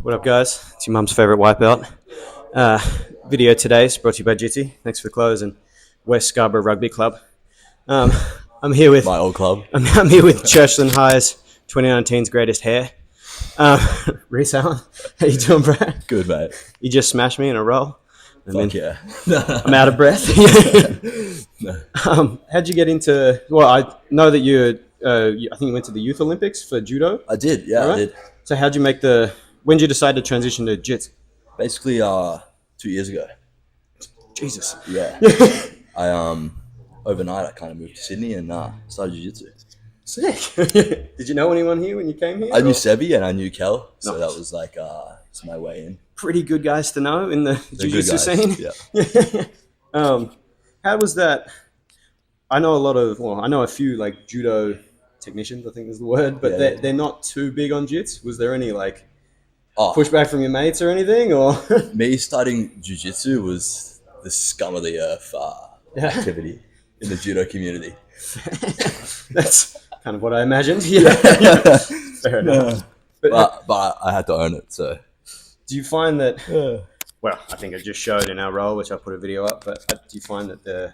What up, guys? It's your mum's favourite wipeout. Video today is brought to you by Jitsu. Thanks for the clothes and West Scarborough Rugby Club. Um, I'm here with My old club. I'm here with Churchland High's 2019's greatest hair. Rhys Allan, how you doing, bro? Good, mate. You just smashed me in a roll. Fuck yeah. I'm out of breath. How'd you get into? Well, I know that I think you went to the Youth Olympics for judo. I did, yeah, Right? I did. So how'd you make the? When did you decide to transition to Jits? Basically, 2 years ago. Jesus. Yeah. I overnight I kind of moved to Sydney and started jiu-jitsu. Sick. Did you know anyone here when you came here? I knew Sebi and I knew Kel, so Nice. that was like it's my way in. Pretty good guys to know in the They're good jiu-jitsu guys, scene. Yeah. How was that? I know I know a few like judo technicians, I think is the word, but Yeah. they're not too big on jits. Was there any like Oh, pushback from your mates or anything? Or me starting jiu-jitsu was the scum of the earth activity in the judo community. That's kind of what I imagined. Yeah. Fair enough. But I had to own it, so. Do you find that? Well, I think it just showed in our role, which I put a video up. But do you find that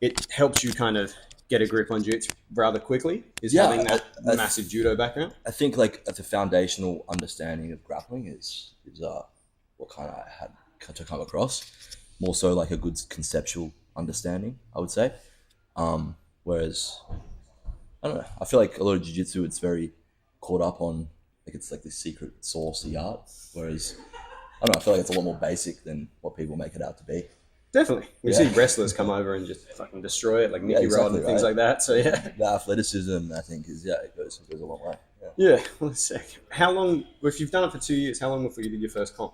it helps you kind of get a grip on jits rather quickly? Is having that massive judo background? I think like the foundational understanding of grappling is what kind of I had to come across. More so like a good conceptual understanding, I would say. Whereas I don't know, I feel like a lot of jiu-jitsu it's very caught up on like it's like the secret sauce of the art. Whereas I don't know, I feel like it's a lot more basic than what people make it out to be. Definitely. We see wrestlers come over and just fucking destroy it, like Mickey Rod and things like that. So yeah. The athleticism, I think, it goes a long way. Yeah. Well, that's sick. How long? If you've done it for 2 years, how long before you did your first comp?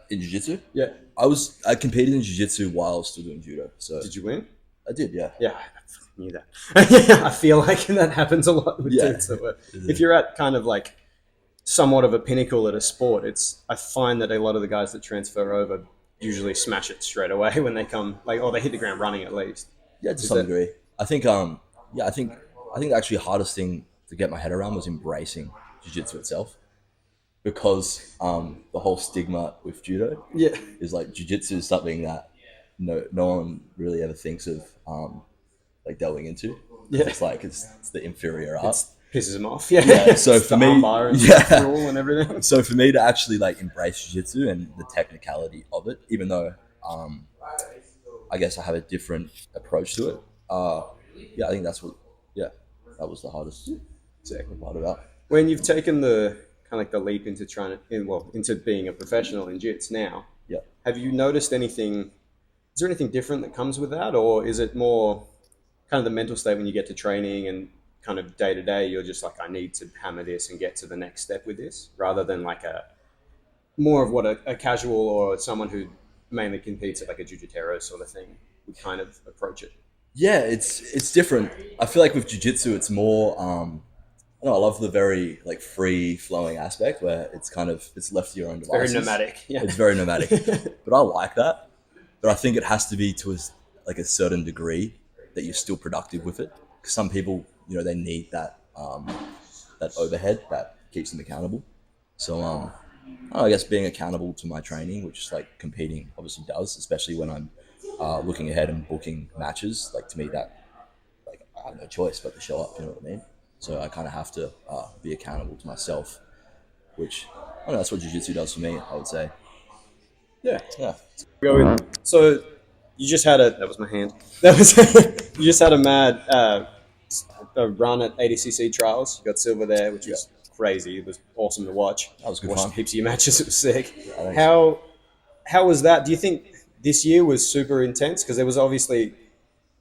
In jiu-jitsu, Yeah. I competed in jiu-jitsu while I was still doing judo. So Did you win? I did, yeah. Yeah, I fucking knew that. I feel like that happens a lot with Yeah. dudes. If you're at kind of like somewhat of a pinnacle at a sport, I find that a lot of the guys that transfer over usually smash it straight away when they come, or they hit the ground running at least. Yeah, to some degree. I think, I think the actually hardest thing to get my head around was embracing jiu-jitsu itself, because the whole stigma with judo is like jiu-jitsu is something that no one really ever thinks of like delving into. Yeah. It's like it's the inferior art. Pisses them off. Yeah. Yeah. So for me, rule and everything. So for me to actually like embrace jiu-jitsu and the technicality of it, even though I guess I have a different approach to it. I think that was the hardest part about. When you've taken the kind of like the leap into into being a professional in jits now, have you noticed anything? Is there anything different that comes with that, or is it more kind of the mental state when you get to training and kind of day to day, you're just like, I need to hammer this and get to the next step with this, rather than like more of what a casual or someone who mainly competes at like a jujitero sort of thing would kind of approach it? Yeah, it's different. I feel like with jiu-jitsu, it's more. I love the very like free flowing aspect where it's left to your own devices. Very nomadic. Yeah, it's very nomadic. But I like that. But I think it has to be to a certain degree that you're still productive with it. Because some people, they need that that overhead that keeps them accountable. So I guess being accountable to my training, which like competing obviously does, especially when I'm looking ahead and booking matches. Like to me, that like I have no choice but to show up. You know what I mean? So I kind of have to be accountable to myself, which I don't know. That's what jiu-jitsu does for me. I would say. Yeah. Yeah. So you just had that was my hand. You just had a mad a run at ADCC trials. You got silver there, which was crazy. It was awesome to watch. That was good Watched fun. heaps of your matches. It was sick. Yeah, How was that? Do you think this year was super intense? Because there was obviously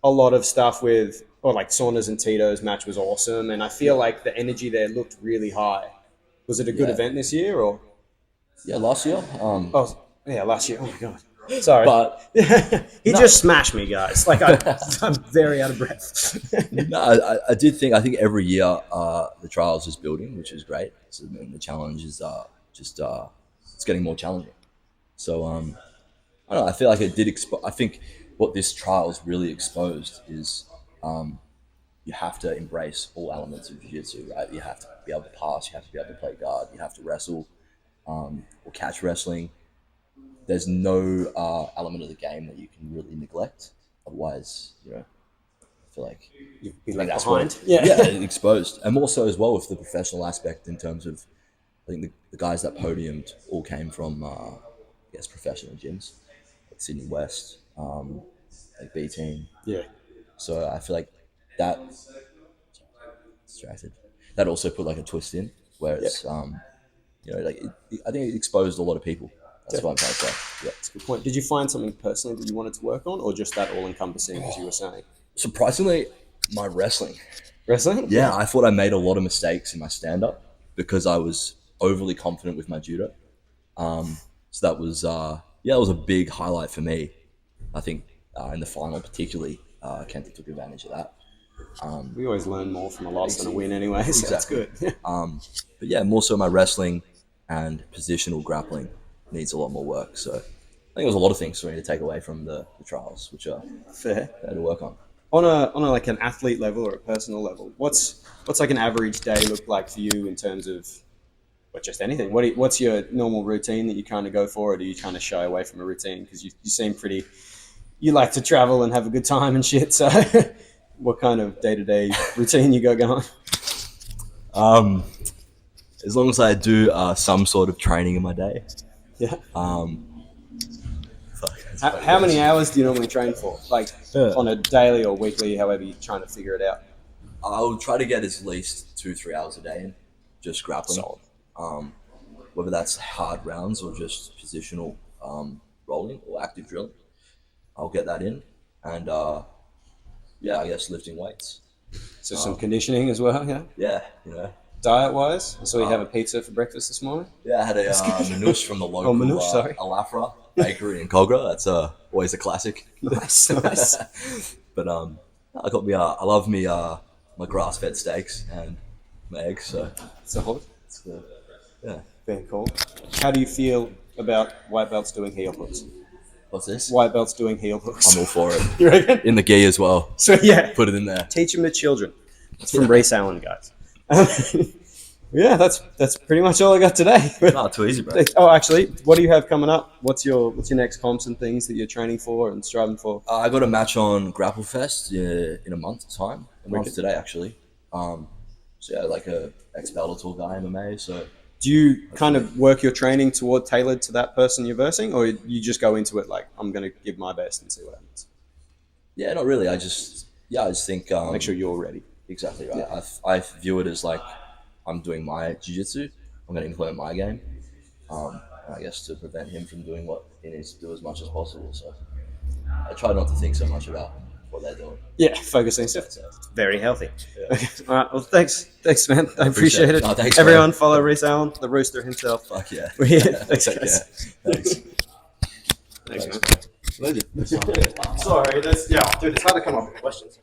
a lot of stuff like Saunders and Tito's match was awesome, and I feel like the energy there looked really high. Was it a good event this year, or? Yeah, last year. Last year. Oh my god. Sorry, But he just smashed me, guys. Like I'm very out of breath. no, I think every year the trials is building, which is great. So the challenge is it's getting more challenging. So I don't know. I feel like it did. I think what this trial's really exposed is you have to embrace all elements of jiu-jitsu, right? You have to be able to pass. You have to be able to play guard. You have to wrestle. All or catch wrestling, there's no element of the game that you can really neglect. Otherwise, I feel like You'd be I think left that's behind. what, yeah, exposed. And more so as well with the professional aspect in terms of, I think the guys that podiumed all came from, I guess, professional gyms, like Sydney West, like B Team. Yeah. So I feel like that, distracted, that also put like a twist in where it's, like I think it exposed a lot of people. That's what I'm trying to say. Yeah. That's a good point. Did you find something personally that you wanted to work on, or just that all-encompassing, as you were saying? Surprisingly, my wrestling. Wrestling? Yeah, I thought I made a lot of mistakes in my stand-up because I was overly confident with my judo. So that was, it was a big highlight for me. I think in the final particularly, Kenta took advantage of that. We always learn more from a loss than a win anyway, so that's good. But yeah, more so my wrestling and positional grappling needs a lot more work. So I think there's a lot of things for me to take away from the trials, which are Fair. to work on. On a like an athlete level or a personal level, what's like an average day look like for you in terms of, but just anything? What's your normal routine that you kind of go for, or do you kind of shy away from a routine because you seem pretty, you like to travel and have a good time and shit? So, what kind of day-to-day routine you got going? As long as I do some sort of training in my day. Yeah. Fuck, How many hours do you normally train for? Like on a daily or weekly, however you're trying to figure it out? I'll try to get at least 2-3 hours a day in, just grappling. Solid. Whether that's hard rounds or just positional rolling or active drilling, I'll get that in. And I guess lifting weights. So some conditioning as well, yeah? Yeah, Diet-wise? I saw you have a pizza for breakfast this morning. Yeah, I had a manouche from the local Alafra bakery in Cogra. That's always a classic. Nice. But I got me. I love me my grass-fed steaks and my eggs. So Solid. it's yeah. Very cool. How do you feel about white belts doing heel hooks? What's this? White belts doing heel hooks. I'm all for it. You reckon? In the gi as well. So yeah, Put it in there. teach them to children. It's from Rhys Allan, guys. Yeah, that's pretty much all I got today. Not too easy, bro. Oh, actually, what do you have coming up? What's your next comps and things that you're training for and striving for? I got a match on Grapple Fest in a month's time. A month today, actually. Like a ex-Bellator guy, MMA. So do you kind of work your training tailored to that person you're versing, or you just go into it like, I'm going to give my best and see what happens? Yeah, not really. I just think Make sure you're ready. Exactly right. Yeah. I view it as like I'm doing my jiu-jitsu. I'm going to implement my game. And I guess to prevent him from doing what he needs to do as much as possible. So I try not to think so much about what they're doing. Yeah, focusing stuff. Very healthy. Yeah. All right. Well, thanks, man. I appreciate it. No, thanks, Everyone, man. follow Rhys Allan, the rooster himself. Fuck yeah. We're here. Thanks, guys. Thanks. Thanks, man. Sorry, dude. It's hard to come up with questions.